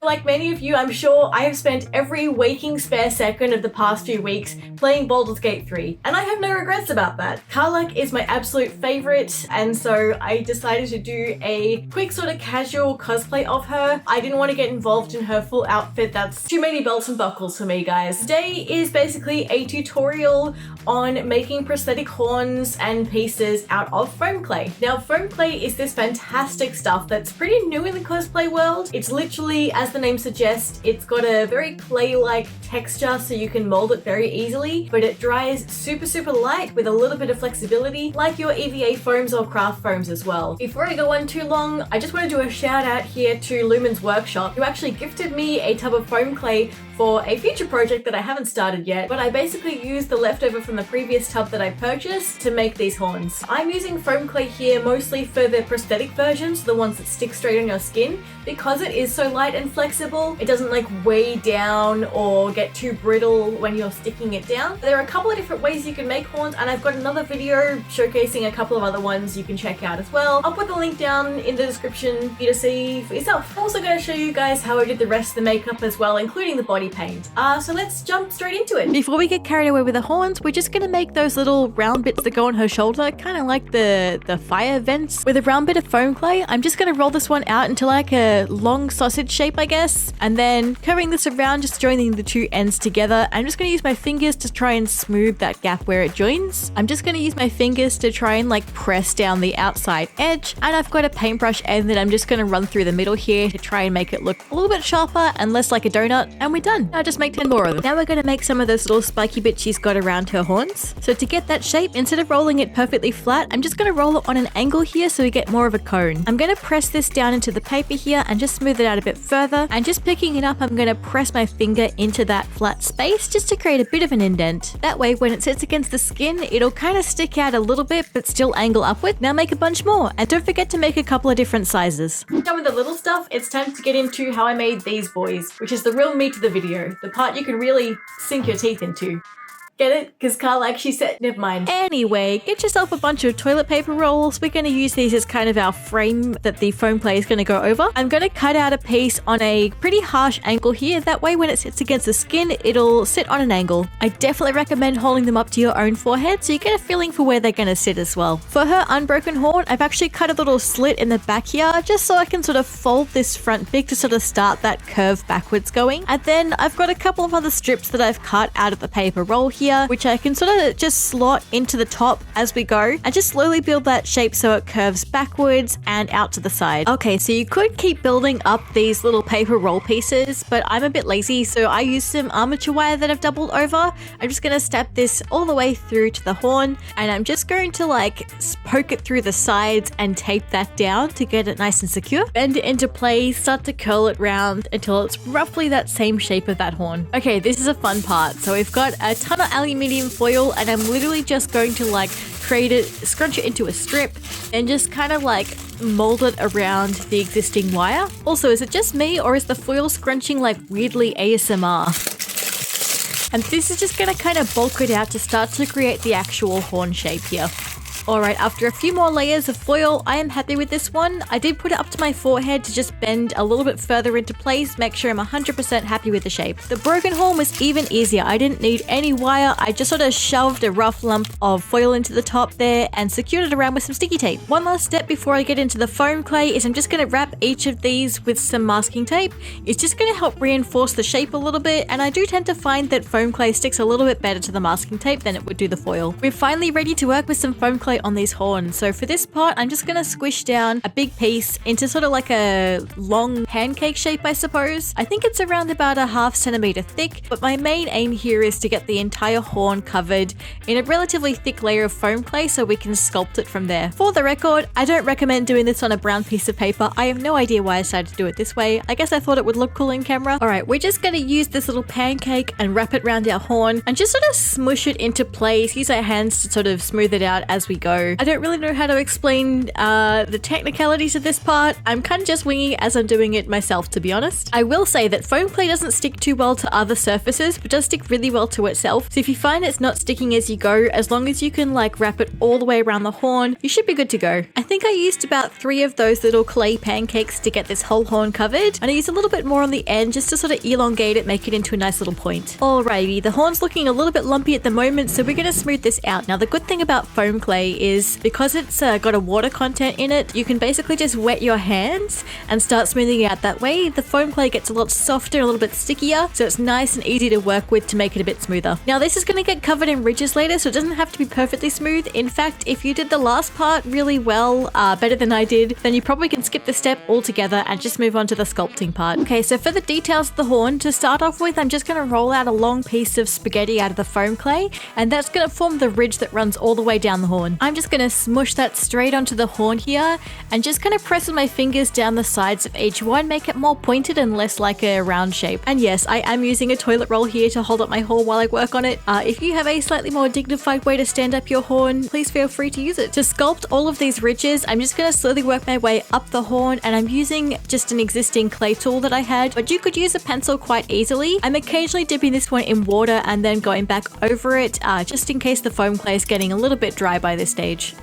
Like many of you, I'm sure I have spent every waking spare second of the past few weeks playing Baldur's Gate 3, and I have no regrets about that. Karlach is my absolute favorite, and so I decided to do a quick sort of casual cosplay of her. I didn't want to get involved in her full outfit. That's too many belts and buckles for me, guys. Today is basically a tutorial on making prosthetic horns and pieces out of foam clay. Now, foam clay is this fantastic stuff that's pretty new in the cosplay world. It's literally, as the name suggests, it's got a very clay-like texture, so you can mold it very easily, but it dries super light with a little bit of flexibility, like your EVA foams or craft foams as well. Before I go on too long, I just want to do a shout out here to Lumin's workshop, who actually gifted me a tub of foam clay for a future project that I haven't started yet, but I basically used the leftover from the previous tub that I purchased to make these horns. I'm using foam clay here mostly for the prosthetic versions, the ones that stick straight on your skin, because it is so light and flexible. It doesn't like weigh down or get too brittle when you're sticking it down. There are a couple of different ways you can make horns, and I've got another video showcasing a couple of other ones you can check out as well. I'll put the link down in the description for you to see for yourself. I'm also going to show you guys how I did the rest of the makeup as well, including the body paint. So let's jump straight into it. Before we get carried away with the horns, we're just gonna make those little round bits that go on her shoulder, kind of like the fire vents. With a round bit of foam clay, I'm just gonna roll this one out into like a long sausage shape, I guess, and then curving this around, just joining the two ends together. I'm just gonna use my fingers to try and smooth that gap where it joins. I'm just gonna use my fingers to try and like press down the outside edge, and I've got a paintbrush end that I'm just gonna run through the middle here to try and make it look a little bit sharper and less like a donut, and we're done. Now just make 10 more of them. Now we're going to make some of those little spiky bits she's got around her horns. So to get that shape, instead of rolling it perfectly flat, I'm just going to roll it on an angle here so we get more of a cone. I'm going to press this down into the paper here and just smooth it out a bit further, and just picking it up, I'm going to press my finger into that flat space just to create a bit of an indent. That way when it sits against the skin, it'll kind of stick out a little bit but still angle upward. Now make a bunch more, and don't forget to make a couple of different sizes. Done with the little stuff, it's time to get into how I made these boys, which is the real meat of the video. The part you can really sink your teeth into. Get it? Because Karlach, she said, never mind. Anyway, get yourself a bunch of toilet paper rolls. We're going to use these as kind of our frame that the foam clay is going to go over. I'm going to cut out a piece on a pretty harsh angle here. That way when it sits against the skin, it'll sit on an angle. I definitely recommend holding them up to your own forehead so you get a feeling for where they're going to sit as well. For her unbroken horn, I've actually cut a little slit in the back here just so I can sort of fold this front bit to sort of start that curve backwards going. And then I've got a couple of other strips that I've cut out of the paper roll here, which I can sort of just slot into the top as we go and just slowly build that shape so it curves backwards and out to the side. Okay, so you could keep building up these little paper roll pieces, but I'm a bit lazy, so I use some armature wire that I've doubled over. I'm just going to step this all the way through to the horn, and I'm just going to like poke it through the sides and tape that down to get it nice and secure. Bend it into place, start to curl it round until it's roughly that same shape of that horn. Okay, this is a fun part. So we've got a ton of aluminium foil, and I'm literally just going to like create it, scrunch it into a strip, and just kind of like mold it around the existing wire. Also, is it just me, or is the foil scrunching like weirdly ASMR? And this is just going to kind of bulk it out to start to create the actual horn shape here. Alright, after a few more layers of foil, I am happy with this one. I did put it up to my forehead to just bend a little bit further into place, make sure I'm 100% happy with the shape. The broken horn was even easier. I didn't need any wire. I just sort of shoved a rough lump of foil into the top there and secured it around with some sticky tape. One last step before I get into the foam clay is I'm just going to wrap each of these with some masking tape. It's just going to help reinforce the shape a little bit, and I do tend to find that foam clay sticks a little bit better to the masking tape than it would do the foil. We're finally ready to work with some foam clay on these horns. So for this part, I'm just going to squish down a big piece into sort of like a long pancake shape, I suppose. I think it's around about a ½ centimeter thick, but my main aim here is to get the entire horn covered in a relatively thick layer of foam clay so we can sculpt it from there. For the record, I don't recommend doing this on a brown piece of paper. I have no idea why I decided to do it this way. I guess I thought it would look cool in camera. Alright, we're just going to use this little pancake and wrap it around our horn and just sort of smush it into place. Use our hands to sort of smooth it out as we go. go. I don't really know how to explain the technicalities of this part. I'm kind of just winging it as I'm doing it myself, to be honest. I will say that foam clay doesn't stick too well to other surfaces, but does stick really well to itself. So if you find it's not sticking as you go, as long as you can like wrap it all the way around the horn, you should be good to go. I think I used about 3 of those little clay pancakes to get this whole horn covered, and I used a little bit more on the end just to sort of elongate it, make it into a nice little point. Alrighty, the horn's looking a little bit lumpy at the moment, so we're going to smooth this out. Now the good thing about foam clay is because it's got a water content in it, you can basically just wet your hands and start smoothing it out. That way the foam clay gets a lot softer, a little bit stickier, so it's nice and easy to work with to make it a bit smoother. Now this is going to get covered in ridges later, so it doesn't have to be perfectly smooth. In fact, if you did the last part really well, better than I did, then you probably can skip the step altogether and just move on to the sculpting part. Okay, so for the details of the horn, to start off with, I'm just going to roll out a long piece of spaghetti out of the foam clay, and that's going to form the ridge that runs all the way down the horn. I'm just going to smush that straight onto the horn here and just kind of press with my fingers down the sides of each one, make it more pointed and less like a round shape. And yes, I am using a toilet roll here to hold up my horn while I work on it. If you have a slightly more dignified way to stand up your horn, please feel free to use it. To sculpt all of these ridges, I'm just going to slowly work my way up the horn, and I'm using just an existing clay tool that I had, but you could use a pencil quite easily. I'm occasionally dipping this one in water and then going back over it, just in case the foam clay is getting a little bit dry by this stage.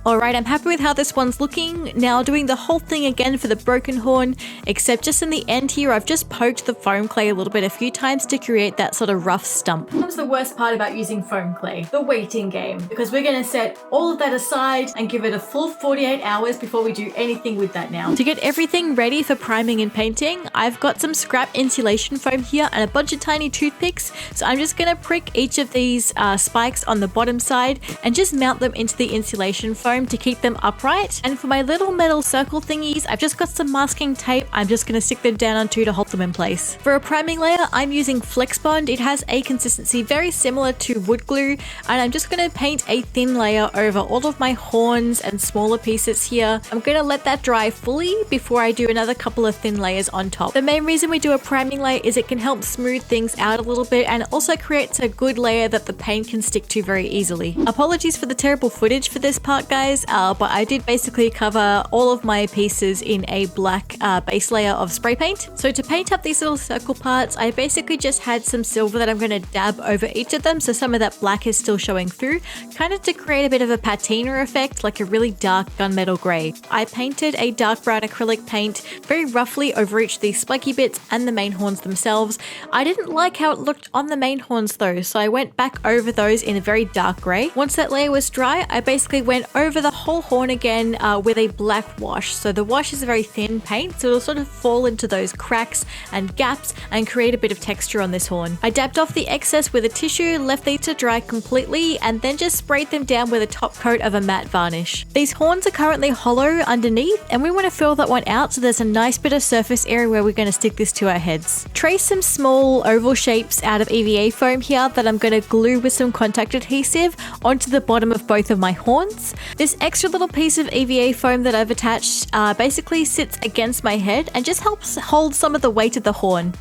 Alright, I'm happy with how this one's looking. Now doing the whole thing again for the broken horn, except just in the end here, I've just poked the foam clay a little bit a few times to create that sort of rough stump. What's the worst part about using foam clay? The waiting game. Because we're going to set all of that aside and give it a full 48 hours before we do anything with that now. To get everything ready for priming and painting, I've got some scrap insulation foam here and a bunch of tiny toothpicks. So I'm just going to prick each of these spikes on the bottom side and just mount them into the insulation foam to keep them upright. And for my little metal circle thingies, I've just got some masking tape. I'm just going to stick them down onto to hold them in place. For a priming layer, I'm using Flex Bond. It has a consistency very similar to wood glue, and I'm just going to paint a thin layer over all of my horns and smaller pieces here. I'm going to let that dry fully before I do another couple of thin layers on top. The main reason we do a priming layer is it can help smooth things out a little bit, and it also creates a good layer that the paint can stick to very easily. Apologies for the terrible footage for this part, guys. But I did basically cover all of my pieces in a black base layer of spray paint. So to paint up these little circle parts, I basically just had some silver that I'm going to dab over each of them, so some of that black is still showing through, kind of to create a bit of a patina effect, like a really dark gunmetal grey. I painted a dark brown acrylic paint very roughly over each of these spiky bits and the main horns themselves. I didn't like how it looked on the main horns though, so I went back over those in a very dark grey. Once that layer was dry, I basically went over the whole horn again with a black wash. So the wash is a very thin paint, so it'll sort of fall into those cracks and gaps and create a bit of texture on this horn. I dabbed off the excess with a tissue, left these to dry completely, and then just sprayed them down with a top coat of a matte varnish. These horns are currently hollow underneath, and we want to fill that one out so there's a nice bit of surface area where we're going to stick this to our heads. Trace some small oval shapes out of EVA foam here that I'm going to glue with some contact adhesive onto the bottom of both of my horns. This extra little piece of EVA foam that I've attached basically sits against my head and just helps hold some of the weight of the horn.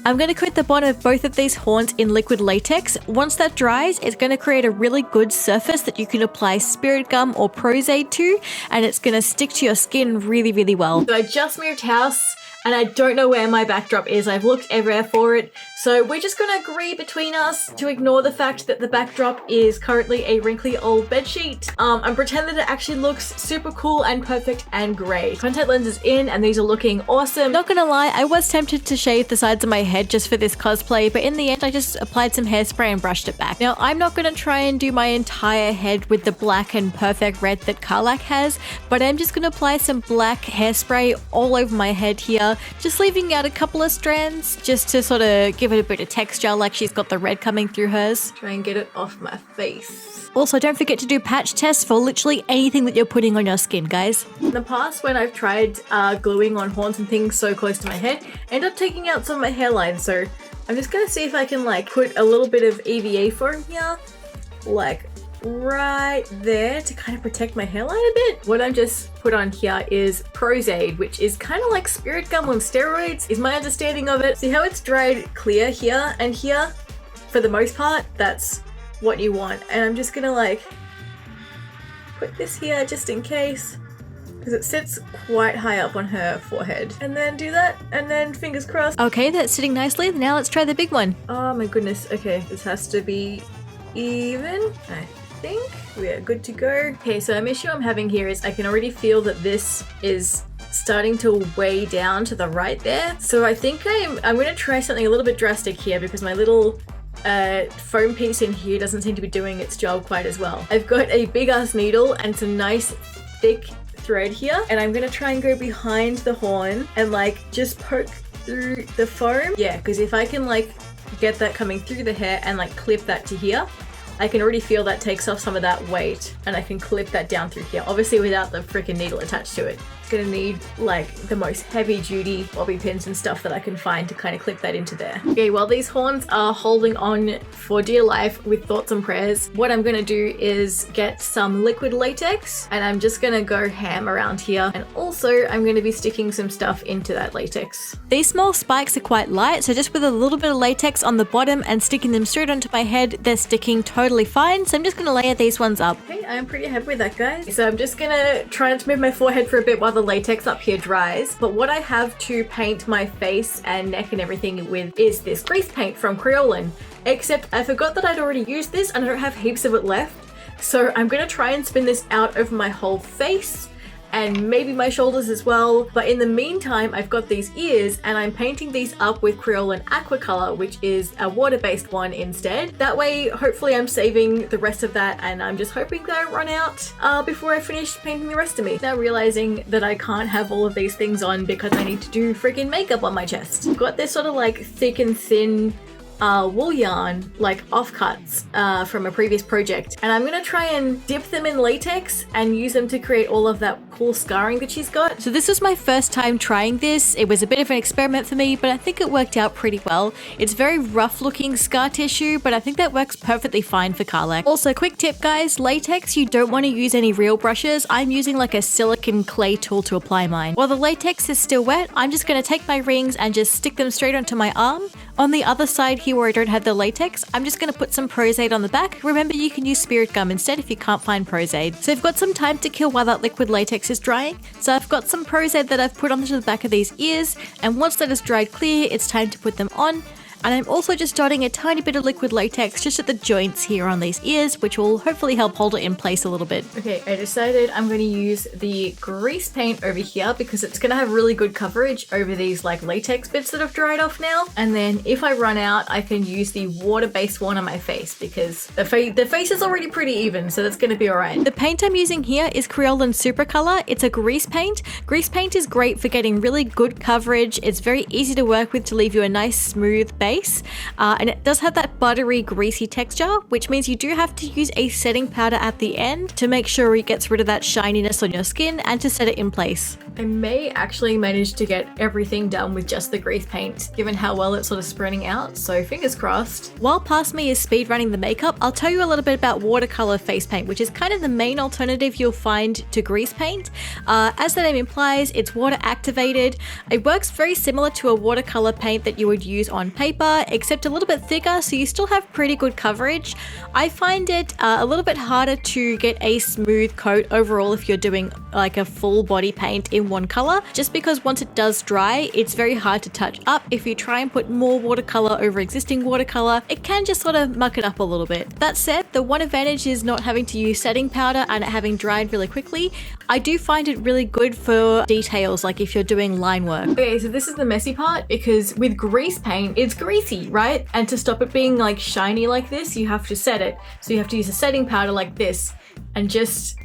I'm going to coat the bottom of both of these horns in liquid latex. Once that dries, it's going to create a really good surface that you can apply spirit gum or Prosaide to, and it's going to stick to your skin really, really well. So I just moved house, and I don't know where my backdrop is. I've looked everywhere for it. So we're just going to agree between us to ignore the fact that the backdrop is currently a wrinkly old bedsheet and pretend that it actually looks super cool and perfect and great. Contact lenses in, and these are looking awesome. Not gonna lie, I was tempted to shave the sides of my head just for this cosplay, but in the end I just applied some hairspray and brushed it back. Now I'm not gonna try and do my entire head with the black and perfect red that Karlach has, but I'm just gonna apply some black hairspray all over my head here, just leaving out a couple of strands just to sort of give it a bit of texture, like she's got the red coming through hers. Try and get it off my face. Also, don't forget to do patch tests for literally anything that you're putting on your skin, guys. In the past, when I've tried gluing on horns and things so close to my head, I end up taking out some of my hairline, so I'm just gonna see if I can like put a little bit of EVA foam here, like right there, to kind of protect my hairline a bit. What I'm just put on here is Prosaide, which is kind of like spirit gum on steroids, is my understanding of it. See how it's dried clear here and here? For the most part, that's what you want. And I'm just gonna like put this here just in case, because it sits quite high up on her forehead. And then do that, and then fingers crossed. Okay, that's sitting nicely. Now let's try the big one. Oh my goodness. Okay, this has to be even, I think. We are good to go. Okay, so an issue I'm having here is I can already feel that this is starting to weigh down to the right there. So I think I'm going to try something a little bit drastic here, because my little foam piece in here doesn't seem to be doing its job quite as well. I've got a big ass needle and some nice thick thread here, and I'm gonna try and go behind the horn and like just poke through the foam. Yeah, because if I can like get that coming through the hair and like clip that to here, I can already feel that takes off some of that weight, and I can clip that down through here, obviously without the freaking needle attached to it. Gonna need like the most heavy duty bobby pins and stuff that I can find to kind of clip that into there. Okay, while these horns are holding on for dear life with thoughts and prayers, what I'm gonna do is get some liquid latex, and I'm just gonna go ham around here, and also I'm gonna be sticking some stuff into that latex. These small spikes are quite light, so just with a little bit of latex on the bottom and sticking them straight onto my head, they're sticking totally fine. So I'm just gonna layer these ones up. Okay, I'm pretty happy with that, guys. So I'm just gonna try not to move my forehead for a bit while the latex up here dries. But what I have to paint my face and neck and everything with is this grease paint from Kryolan. Except I forgot that I'd already used this and I don't have heaps of it left. So I'm gonna try and spin this out over my whole face and maybe my shoulders as well. But in the meantime, I've got these ears and I'm painting these up with Kryolan Aquacolour, which is a water-based one instead. That way, hopefully I'm saving the rest of that, and I'm just hoping that I don't run out before I finish painting the rest of me. Now realizing that I can't have all of these things on because I need to do freaking makeup on my chest. I've got this sort of like thick and thin wool yarn, like offcuts from a previous project, and I'm gonna try and dip them in latex and use them to create all of that cool scarring that she's got. So this was my first time trying this. It was a bit of an experiment for me, but I think it worked out pretty well. It's very rough looking scar tissue, but I think that works perfectly fine for Karlach. Also, quick tip guys, latex, you don't want to use any real brushes. I'm using like a silicone clay tool to apply mine. While the latex is still wet, I'm just gonna take my rings and just stick them straight onto my arm. On the other side here where I don't have the latex, I'm just going to put some Prosaide on the back. Remember, you can use spirit gum instead if you can't find Prosaide. So I've got some time to kill while that liquid latex is drying. So I've got some Prosaide that I've put onto the back of these ears, and once that is dried clear, it's time to put them on. And I'm also just dotting a tiny bit of liquid latex just at the joints here on these ears, which will hopefully help hold it in place a little bit. Okay, I decided I'm going to use the grease paint over here because it's going to have really good coverage over these like latex bits that have dried off now. And then if I run out, I can use the water-based one on my face because the face is already pretty even, so that's going to be alright. The paint I'm using here is Kryolan Supracolour. It's a grease paint. Grease paint is great for getting really good coverage. It's very easy to work with to leave you a nice smooth base. And it does have that buttery, greasy texture, which means you do have to use a setting powder at the end to make sure it gets rid of that shininess on your skin and to set it in place. I may actually manage to get everything done with just the grease paint, given how well it's sort of spreading out, so fingers crossed. While past me is speed running the makeup, I'll tell you a little bit about watercolor face paint, which is kind of the main alternative you'll find to grease paint. As the name implies, it's water activated. It works very similar to a watercolor paint that you would use on paper, except a little bit thicker, so you still have pretty good coverage. I find it a little bit harder to get a smooth coat overall if you're doing like a full body paint in one color, just because once it does dry, it's very hard to touch up. If you try and put more watercolor over existing watercolor, it can just sort of muck it up a little bit. That said, the one advantage is not having to use setting powder and it having dried really quickly. I do find it really good for details, like if you're doing line work. Okay, so this is the messy part because with grease paint, it's greasy, right? And to stop it being like shiny like this, you have to set it. So you have to use a setting powder like this and just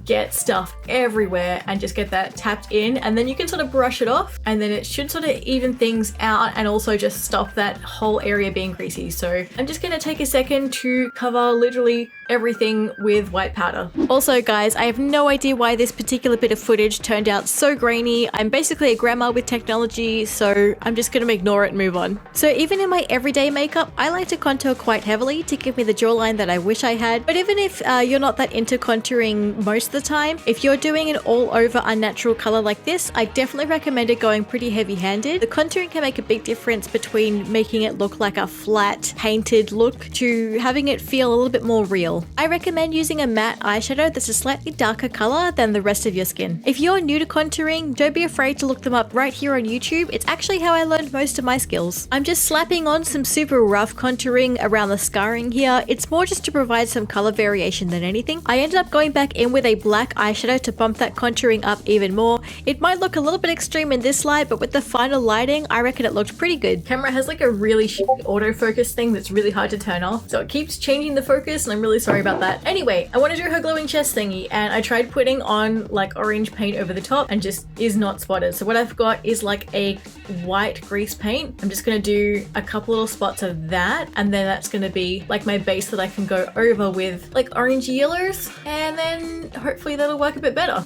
get stuff everywhere and just get that tapped in, and then you can sort of brush it off, and then it should sort of even things out and also just stop that whole area being greasy. So I'm just gonna take a second to cover literally everything with white powder. Also guys, I have no idea why this particular bit of footage turned out so grainy. I'm basically a grandma with technology, so I'm just gonna ignore it and move on. So even in my everyday makeup, I like to contour quite heavily to give me the jawline that I wish I had. But even if you're not that into contouring most of the the time. If you're doing an all over unnatural color like this, I definitely recommend it going pretty heavy handed. The contouring can make a big difference between making it look like a flat painted look to having it feel a little bit more real. I recommend using a matte eyeshadow that's a slightly darker color than the rest of your skin. If you're new to contouring, don't be afraid to look them up right here on YouTube. It's actually how I learned most of my skills. I'm just slapping on some super rough contouring around the scarring here. It's more just to provide some color variation than anything. I ended up going back in with a black eyeshadow to bump that contouring up even more. It might look a little bit extreme in this light, but with the final lighting, I reckon it looked pretty good. Camera has like a really shitty autofocus thing that's really hard to turn off, so it keeps changing the focus and I'm really sorry about that. Anyway, I want to do her glowing chest thingy and I tried putting on like orange paint over the top and just is not spotted. So what I've got is like a white grease paint. I'm just going to do a couple little spots of that and then that's going to be like my base that I can go over with like orangey yellows and then hopefully that'll work a bit better.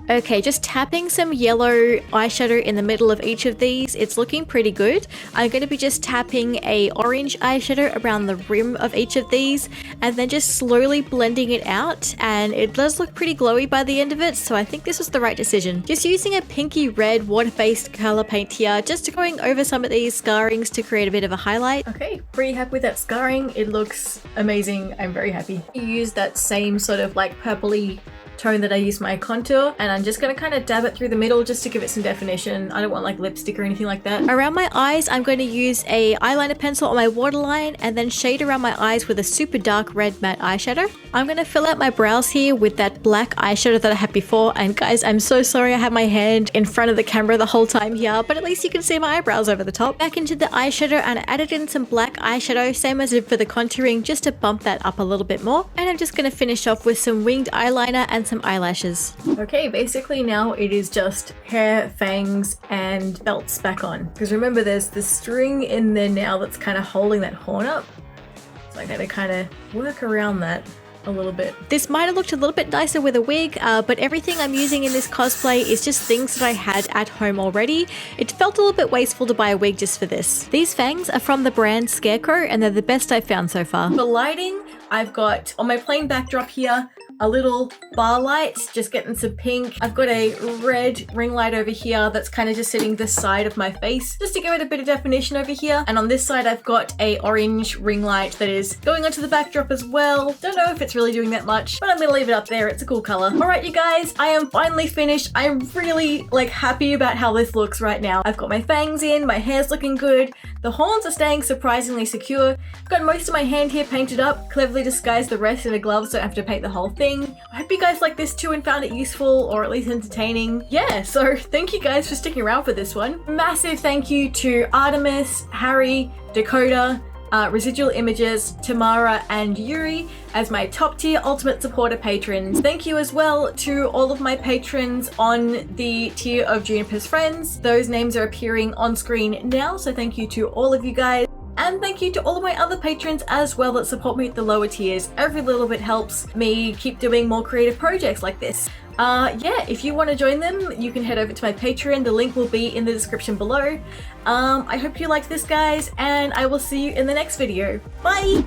Okay, just tapping some yellow eyeshadow in the middle of each of these. It's looking pretty good. I'm going to be just tapping a orange eyeshadow around the rim of each of these and then just slowly blending it out, and it does look pretty glowy by the end of it, so I think this was the right decision. Just using a pinky red water-based color paint here, just going over some of these scarrings to create a bit of a highlight. Okay, pretty happy with that scarring. It looks amazing. I'm very happy. You use that same sort of like purpley tone that I use my contour, and I'm just going to kind of dab it through the middle just to give it some definition. I don't want like lipstick or anything like that. Around my eyes, I'm going to use a eyeliner pencil on my waterline and then shade around my eyes with a super dark red matte eyeshadow. I'm going to fill out my brows here with that black eyeshadow that I had before, and guys, I'm so sorry I had my hand in front of the camera the whole time here, but at least you can see my eyebrows over the top. Back into the eyeshadow and I added in some black eyeshadow, same as for the contouring, just to bump that up a little bit more. And I'm just going to finish off with some winged eyeliner and some eyelashes. Okay, basically now it is just hair, fangs, and belts back on. Because remember, there's the string in there now that's kind of holding that horn up. So I gotta kind of work around that a little bit. This might have looked a little bit nicer with a wig, but everything I'm using in this cosplay is just things that I had at home already. It felt a little bit wasteful to buy a wig just for this. These fangs are from the brand Scarecrow and they're the best I've found so far. For lighting, I've got on my plain backdrop here a little bar light, just getting some pink. I've got a red ring light over here that's kind of just sitting this side of my face, just to give it a bit of definition over here. And on this side, I've got a orange ring light that is going onto the backdrop as well. Don't know if it's really doing that much, but I'm gonna leave it up there. It's a cool color. All right, you guys, I am finally finished. I'm really like happy about how this looks right now. I've got my fangs in, my hair's looking good. The horns are staying surprisingly secure. I've got most of my hand here painted up, cleverly disguised the rest in the gloves so I don't have to paint the whole thing. I hope you guys like this too and found it useful or at least entertaining. Yeah, so thank you guys for sticking around for this one. Massive thank you to Artemis, Harry, Dakota, Residual Images, Tamara, and Yuri as my top tier ultimate supporter patrons. Thank you as well to all of my patrons on the tier of Juniper's friends. Those names are appearing on screen now, so thank you to all of you guys. And thank you to all of my other patrons as well that support me at the lower tiers. Every little bit helps me keep doing more creative projects like this. Yeah, if you want to join them, you can head over to my Patreon. The link will be in the description below. I hope you liked this, guys, and I will see you in the next video. Bye!